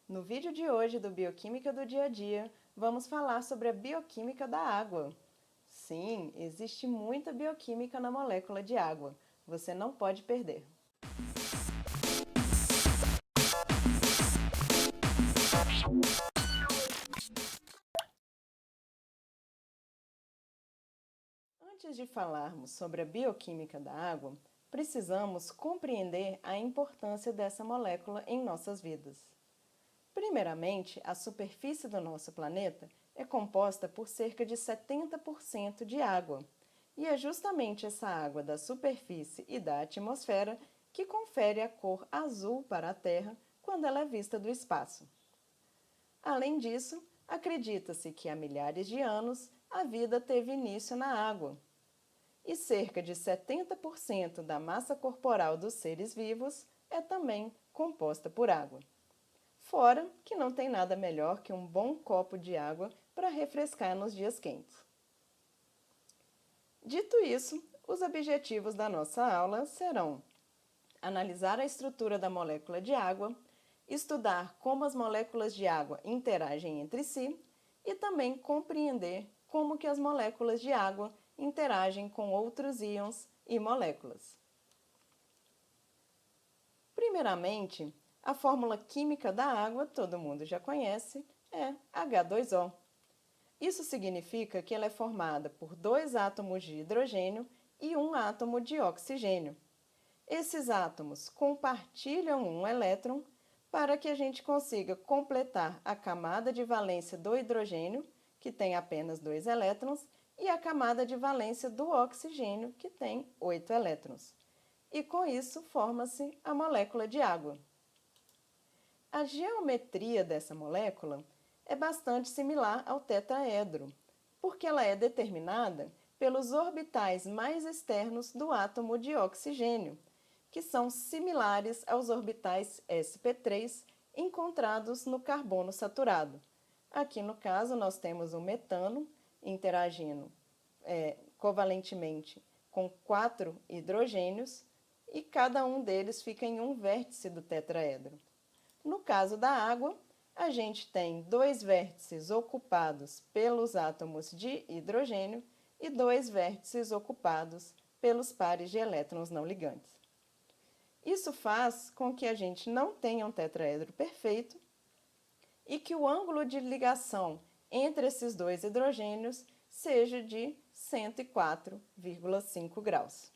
No vídeo de hoje do Bioquímica do Dia a Dia, vamos falar sobre a bioquímica da água. Sim, existe muita bioquímica na molécula de água. Você não pode perder. Antes de falarmos sobre a bioquímica da água, precisamos compreender a importância dessa molécula em nossas vidas. Primeiramente, a superfície do nosso planeta é composta por cerca de 70% de água, e é justamente essa água da superfície e da atmosfera que confere a cor azul para a Terra quando ela é vista do espaço. Além disso, acredita-se que há milhares de anos a vida teve início na água, e cerca de 70% da massa corporal dos seres vivos é também composta por água. Fora que não tem nada melhor que um bom copo de água para refrescar nos dias quentes. Dito isso, os objetivos da nossa aula serão analisar a estrutura da molécula de água, estudar como as moléculas de água interagem entre si e também compreender como que as moléculas de água interagem com outros íons e moléculas. Primeiramente, a fórmula química da água, todo mundo já conhece, é H2O. Isso significa que ela é formada por 2 átomos de hidrogênio e 1 átomo de oxigênio. Esses átomos compartilham um elétron para que a gente consiga completar a camada de valência do hidrogênio, que tem apenas 2 elétrons, e a camada de valência do oxigênio, que tem 8 elétrons. E com isso forma-se a molécula de água. A geometria dessa molécula é bastante similar ao tetraedro, porque ela é determinada pelos orbitais mais externos do átomo de oxigênio, que são similares aos orbitais sp3 encontrados no carbono saturado. Aqui no caso nós temos o metano interagindo covalentemente com 4 hidrogênios e cada um deles fica em um vértice do tetraedro. No caso da água, a gente tem 2 vértices ocupados pelos átomos de hidrogênio e 2 vértices ocupados pelos pares de elétrons não ligantes. Isso faz com que a gente não tenha um tetraedro perfeito e que o ângulo de ligação entre esses 2 hidrogênios seja de 104,5 graus.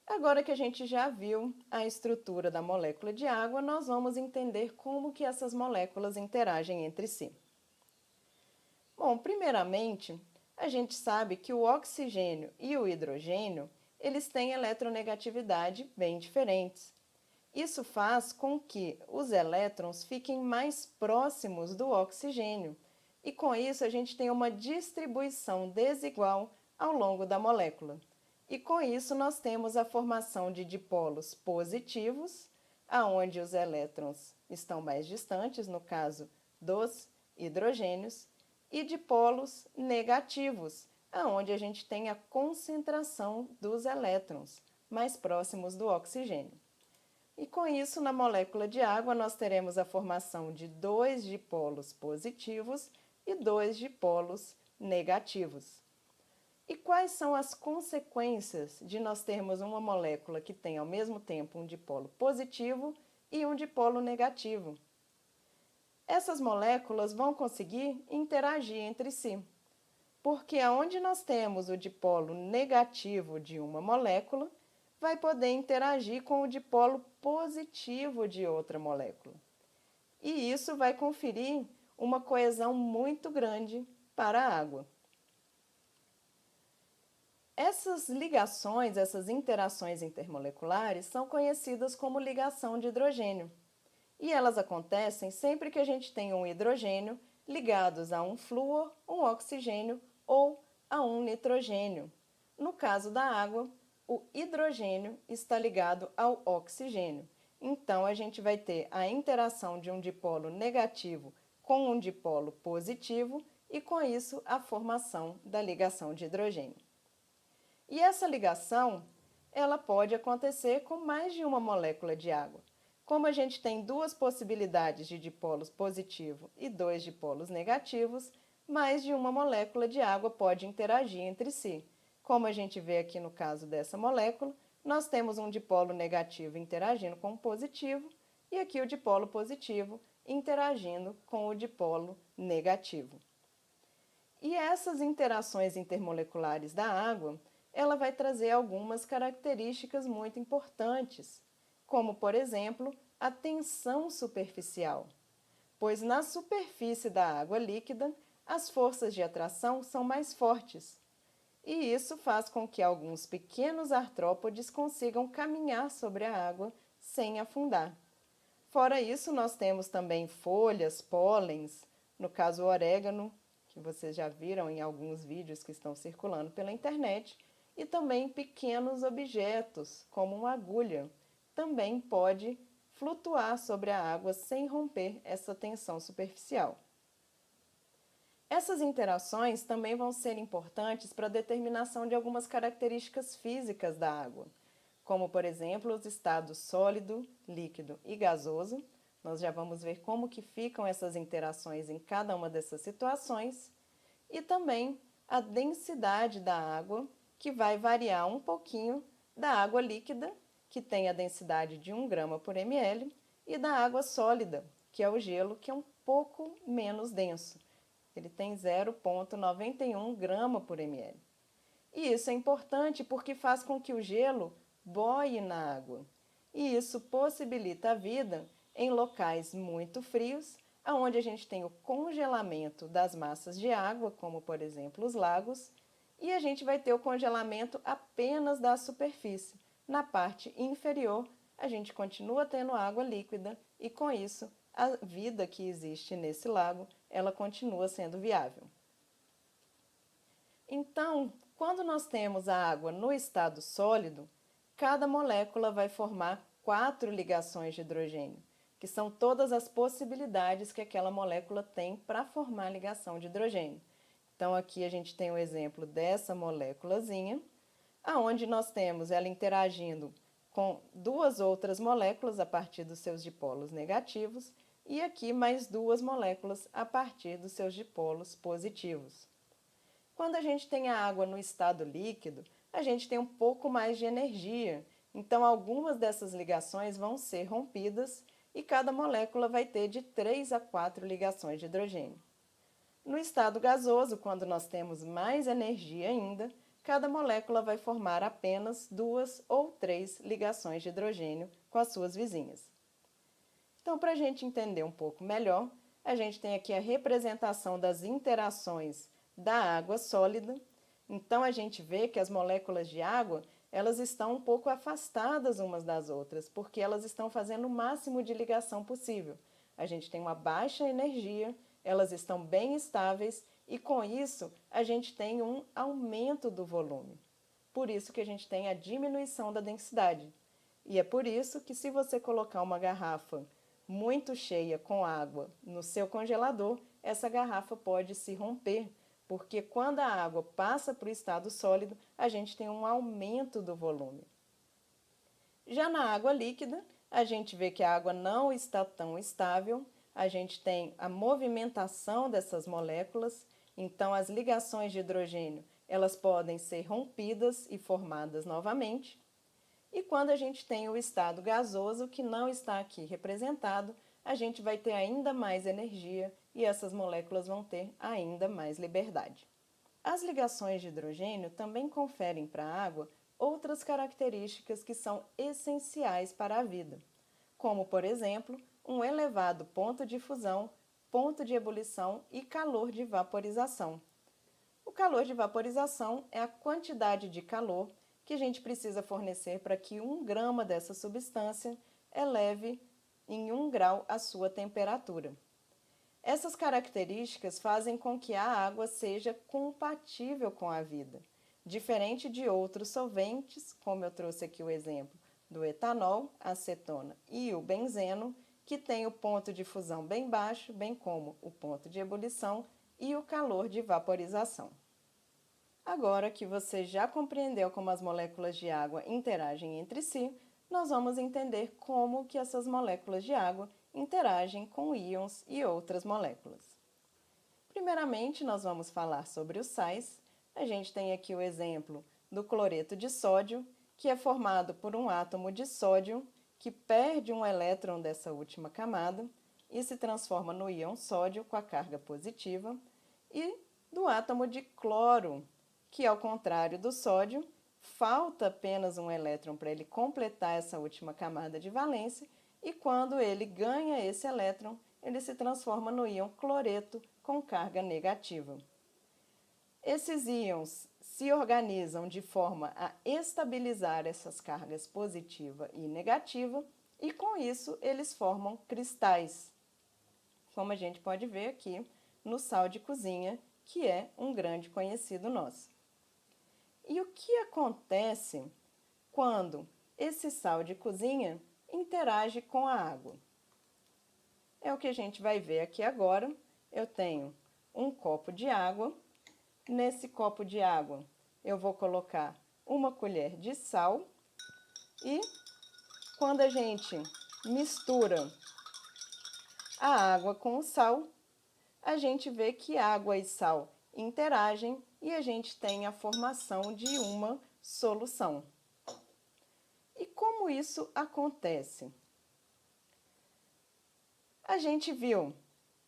Agora que a gente já viu a estrutura da molécula de água, nós vamos entender como que essas moléculas interagem entre si. Bom, primeiramente, a gente sabe que o oxigênio e o hidrogênio, eles têm eletronegatividade bem diferentes. Isso faz com que os elétrons fiquem mais próximos do oxigênio, e com isso a gente tem uma distribuição desigual ao longo da molécula. E com isso nós temos a formação de dipolos positivos, aonde os elétrons estão mais distantes, no caso dos hidrogênios, e dipolos negativos, aonde a gente tem a concentração dos elétrons mais próximos do oxigênio. E com isso, na molécula de água, nós teremos a formação de 2 dipolos positivos e 2 dipolos negativos. E quais são as consequências de nós termos uma molécula que tem ao mesmo tempo um dipolo positivo e um dipolo negativo? Essas moléculas vão conseguir interagir entre si, porque aonde nós temos o dipolo negativo de uma molécula, vai poder interagir com o dipolo positivo de outra molécula. E isso vai conferir uma coesão muito grande para a água. Essas ligações, essas interações intermoleculares são conhecidas como ligação de hidrogênio. E elas acontecem sempre que a gente tem um hidrogênio ligados a um flúor, um oxigênio ou a um nitrogênio. No caso da água, o hidrogênio está ligado ao oxigênio. Então, a gente vai ter a interação de um dipolo negativo com um dipolo positivo e, com isso, a formação da ligação de hidrogênio. E essa ligação, ela pode acontecer com mais de uma molécula de água. Como a gente tem duas possibilidades de dipolos positivo e dois dipolos negativos, mais de uma molécula de água pode interagir entre si. Como a gente vê aqui no caso dessa molécula, nós temos um dipolo negativo interagindo com o positivo e aqui o dipolo positivo interagindo com o dipolo negativo. E essas interações intermoleculares da água, ela vai trazer algumas características muito importantes, como, por exemplo, a tensão superficial, pois na superfície da água líquida, as forças de atração são mais fortes, e isso faz com que alguns pequenos artrópodes consigam caminhar sobre a água sem afundar. Fora isso, nós temos também folhas, pólens, no caso o orégano, que vocês já viram em alguns vídeos que estão circulando pela internet, e também pequenos objetos, como uma agulha, também pode flutuar sobre a água sem romper essa tensão superficial. Essas interações também vão ser importantes para a determinação de algumas características físicas da água, como, por exemplo, os estados sólido, líquido e gasoso. Nós já vamos ver como que ficam essas interações em cada uma dessas situações. E também a densidade da água, que vai variar um pouquinho da água líquida, que tem a densidade de 1 grama por ml, e da água sólida, que é o gelo, que é um pouco menos denso. Ele tem 0,91 grama por ml. E isso é importante porque faz com que o gelo boie na água. E isso possibilita a vida em locais muito frios, onde a gente tem o congelamento das massas de água, como por exemplo os lagos, e a gente vai ter o congelamento apenas da superfície. Na parte inferior, a gente continua tendo água líquida e com isso a vida que existe nesse lago, ela continua sendo viável. Então, quando nós temos a água no estado sólido, cada molécula vai formar 4 ligações de hidrogênio, que são todas as possibilidades que aquela molécula tem para formar ligação de hidrogênio. Então, aqui a gente tem o exemplo dessa moléculazinha, aonde nós temos ela interagindo com duas outras moléculas a partir dos seus dipolos negativos e aqui mais duas moléculas a partir dos seus dipolos positivos. Quando a gente tem a água no estado líquido, a gente tem um pouco mais de energia, então algumas dessas ligações vão ser rompidas e cada molécula vai ter de 3 a 4 ligações de hidrogênio. No estado gasoso, quando nós temos mais energia ainda, cada molécula vai formar apenas 2 ou 3 ligações de hidrogênio com as suas vizinhas. Então, para a gente entender um pouco melhor, a gente tem aqui a representação das interações da água sólida. Então, a gente vê que as moléculas de água, elas estão um pouco afastadas umas das outras, porque elas estão fazendo o máximo de ligação possível. A gente tem uma baixa energia, elas estão bem estáveis e, com isso, a gente tem um aumento do volume. Por isso que a gente tem a diminuição da densidade. E é por isso que, se você colocar uma garrafa muito cheia com água no seu congelador, essa garrafa pode se romper, porque quando a água passa para o estado sólido, a gente tem um aumento do volume. Já na água líquida, a gente vê que a água não está tão estável, a gente tem a movimentação dessas moléculas, então as ligações de hidrogênio, elas podem ser rompidas e formadas novamente. E quando a gente tem o estado gasoso, que não está aqui representado, a gente vai ter ainda mais energia e essas moléculas vão ter ainda mais liberdade. As ligações de hidrogênio também conferem para a água outras características que são essenciais para a vida, como, por exemplo, um elevado ponto de fusão, ponto de ebulição e calor de vaporização. O calor de vaporização é a quantidade de calor que a gente precisa fornecer para que 1 grama dessa substância eleve em 1 grau a sua temperatura. Essas características fazem com que a água seja compatível com a vida, diferente de outros solventes, como eu trouxe aqui o exemplo do etanol, acetona e o benzeno, que tem o ponto de fusão bem baixo, bem como o ponto de ebulição e o calor de vaporização. Agora que você já compreendeu como as moléculas de água interagem entre si, nós vamos entender como que essas moléculas de água interagem com íons e outras moléculas. Primeiramente, nós vamos falar sobre os sais. A gente tem aqui o exemplo do cloreto de sódio, que é formado por um átomo de sódio que perde um elétron dessa última camada e se transforma no íon sódio com a carga positiva, e do átomo de cloro, que ao contrário do sódio, falta apenas um elétron para ele completar essa última camada de valência, e quando ele ganha esse elétron, ele se transforma no íon cloreto com carga negativa. Esses íons se organizam de forma a estabilizar essas cargas positiva e negativa, e com isso eles formam cristais, como a gente pode ver aqui no sal de cozinha, que é um grande conhecido nosso. E o que acontece quando esse sal de cozinha interage com a água? É o que a gente vai ver aqui agora. Eu tenho um copo de água. Nesse copo de água, eu vou colocar uma colher de sal e quando a gente mistura a água com o sal, a gente vê que água e sal interagem e a gente tem a formação de uma solução. E como isso acontece? A gente viu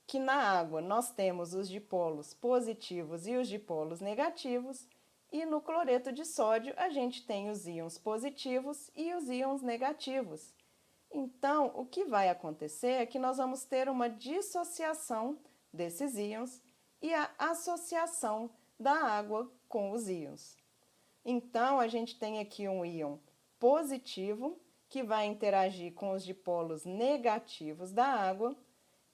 que na água nós temos os dipolos positivos e os dipolos negativos, e no cloreto de sódio a gente tem os íons positivos e os íons negativos. Então, o que vai acontecer é que nós vamos ter uma dissociação desses íons e a associação da água com os íons. Então, a gente tem aqui um íon positivo, que vai interagir com os dipolos negativos da água,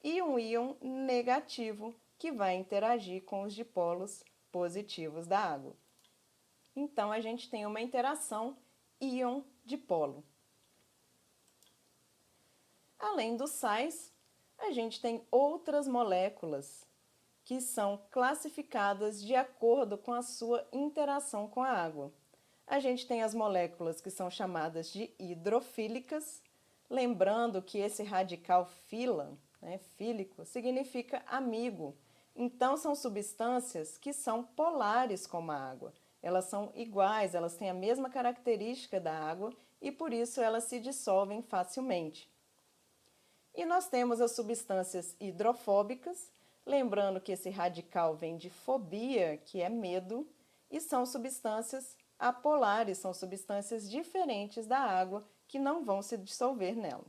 e um íon negativo, que vai interagir com os dipolos positivos da água. Então, a gente tem uma interação íon-dipolo. Além dos sais, a gente tem outras moléculas que são classificadas de acordo com a sua interação com a água. A gente tem as moléculas que são chamadas de hidrofílicas, lembrando que esse radical fila, fílico, significa amigo. Então, são substâncias que são polares como a água. Elas são iguais, elas têm a mesma característica da água e, por isso, elas se dissolvem facilmente. E nós temos as substâncias hidrofóbicas, lembrando que esse radical vem de fobia, que é medo, e são substâncias apolares, são substâncias diferentes da água que não vão se dissolver nela.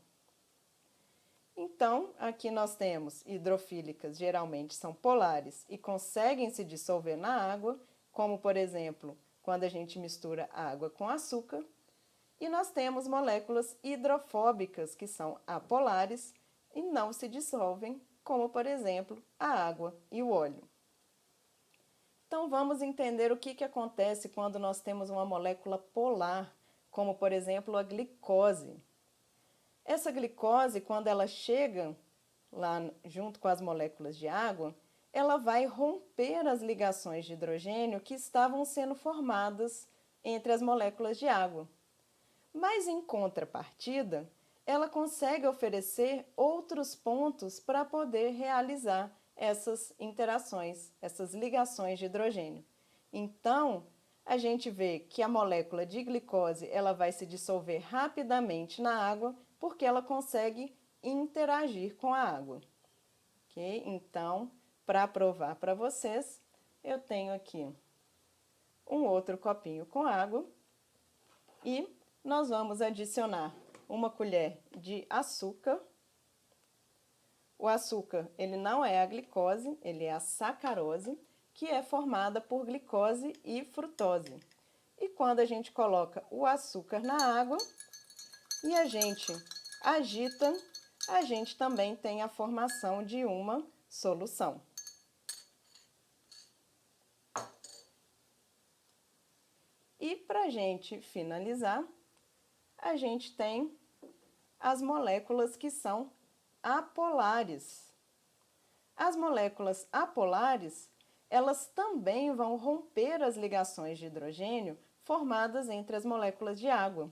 Então, aqui nós temos hidrofílicas, geralmente são polares e conseguem se dissolver na água, como, por exemplo, quando a gente mistura água com açúcar. E nós temos moléculas hidrofóbicas, que são apolares e não se dissolvem, como, por exemplo, a água e o óleo. Então, vamos entender o que acontece quando nós temos uma molécula polar, como, por exemplo, a glicose. Essa glicose, quando ela chega lá junto com as moléculas de água, ela vai romper as ligações de hidrogênio que estavam sendo formadas entre as moléculas de água. Mas, em contrapartida, ela consegue oferecer outros pontos para poder realizar essas interações, essas ligações de hidrogênio. Então, a gente vê que a molécula de glicose ela vai se dissolver rapidamente na água, porque ela consegue interagir com a água. Ok? Então, para provar para vocês, eu tenho aqui um outro copinho com água e nós vamos adicionar uma colher de açúcar. O açúcar, ele não é a glicose, ele é a sacarose, que é formada por glicose e frutose. E quando a gente coloca o açúcar na água e a gente agita, a gente também tem a formação de uma solução. E para a gente finalizar, a gente tem as moléculas que são apolares. As moléculas apolares, elas também vão romper as ligações de hidrogênio formadas entre as moléculas de água.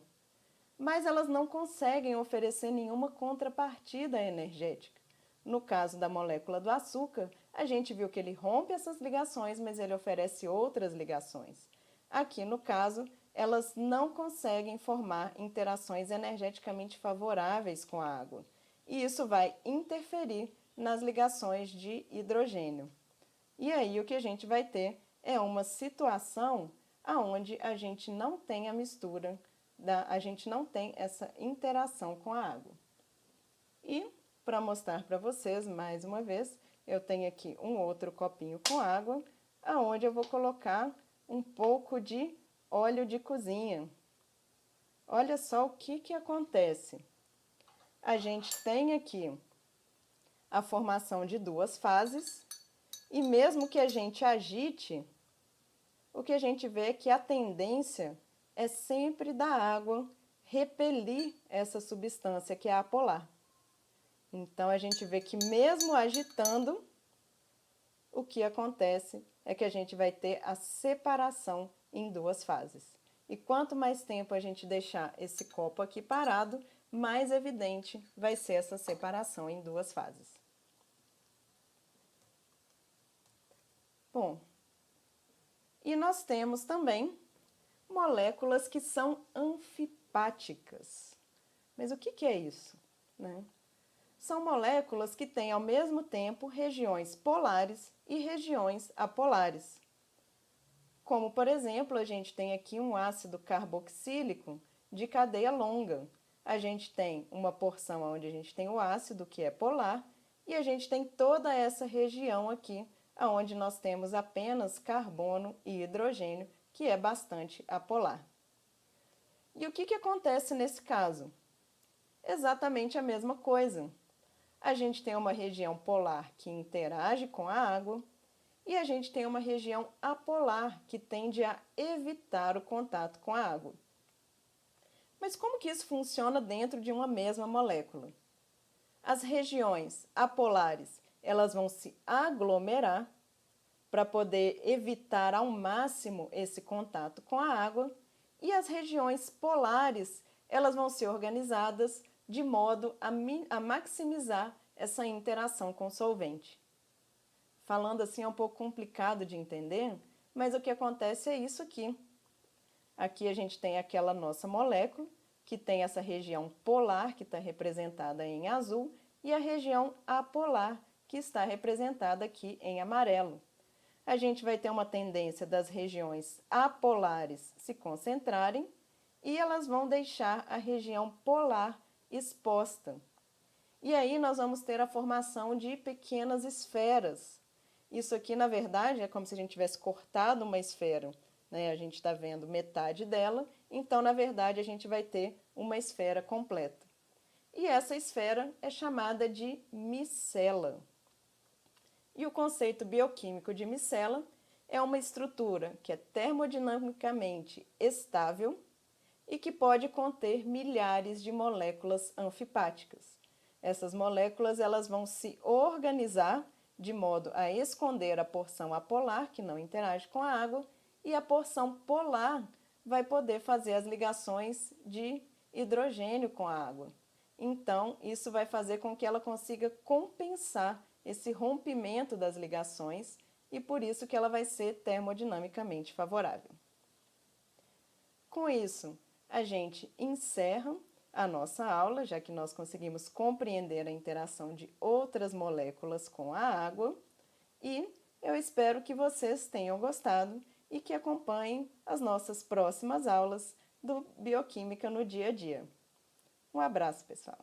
mas elas não conseguem oferecer nenhuma contrapartida energética. No caso da molécula do açúcar, a gente viu que ele rompe essas ligações, mas ele oferece outras ligações. Aqui, no caso, elas não conseguem formar interações energeticamente favoráveis com a água. E isso vai interferir nas ligações de hidrogênio. E aí o que a gente vai ter é uma situação onde a gente não tem a mistura, a gente não tem essa interação com a água. E para mostrar para vocês, mais uma vez, eu tenho aqui um outro copinho com água, onde eu vou colocar um pouco de óleo de cozinha. Olha só o que acontece. A gente tem aqui a formação de duas fases, e mesmo que a gente agite, o que a gente vê é que a tendência é sempre da água repelir essa substância que é apolar. Então, a gente vê que mesmo agitando, o que acontece é que a gente vai ter a separação em duas fases. E quanto mais tempo a gente deixar esse copo aqui parado, mais evidente vai ser essa separação em duas fases. Bom, e nós temos também moléculas que são anfipáticas. Mas o que é isso, né? São moléculas que têm ao mesmo tempo regiões polares e regiões apolares. Como, por exemplo, a gente tem aqui um ácido carboxílico de cadeia longa. A gente tem uma porção onde a gente tem o ácido, que é polar, e a gente tem toda essa região aqui, onde nós temos apenas carbono e hidrogênio, que é bastante apolar. E o que acontece nesse caso? Exatamente a mesma coisa. A gente tem uma região polar que interage com a água e a gente tem uma região apolar que tende a evitar o contato com a água. Mas como que isso funciona dentro de uma mesma molécula? As regiões apolares, elas vão se aglomerar para poder evitar ao máximo esse contato com a água, e as regiões polares, elas vão ser organizadas de modo a maximizar essa interação com o solvente. Falando assim é um pouco complicado de entender, mas o que acontece é isso aqui. Aqui a gente tem aquela nossa molécula, que tem essa região polar, que está representada em azul, e a região apolar, que está representada aqui em amarelo. A gente vai ter uma tendência das regiões apolares se concentrarem e elas vão deixar a região polar exposta. E aí nós vamos ter a formação de pequenas esferas. Isso aqui, na verdade, é como se a gente tivesse cortado uma esfera, né? A gente está vendo metade dela, então, na verdade, a gente vai ter uma esfera completa. E essa esfera é chamada de micela. E o conceito bioquímico de micela é uma estrutura que é termodinamicamente estável e que pode conter milhares de moléculas anfipáticas. Essas moléculas elas vão se organizar de modo a esconder a porção apolar, que não interage com a água, e a porção polar vai poder fazer as ligações de hidrogênio com a água. Então, isso vai fazer com que ela consiga compensar esse rompimento das ligações e por isso que ela vai ser termodinamicamente favorável. Com isso, a gente encerra a nossa aula, já que nós conseguimos compreender a interação de outras moléculas com a água, e eu espero que vocês tenham gostado e que acompanhem as nossas próximas aulas do Bioquímica no Dia a Dia. Um abraço, pessoal!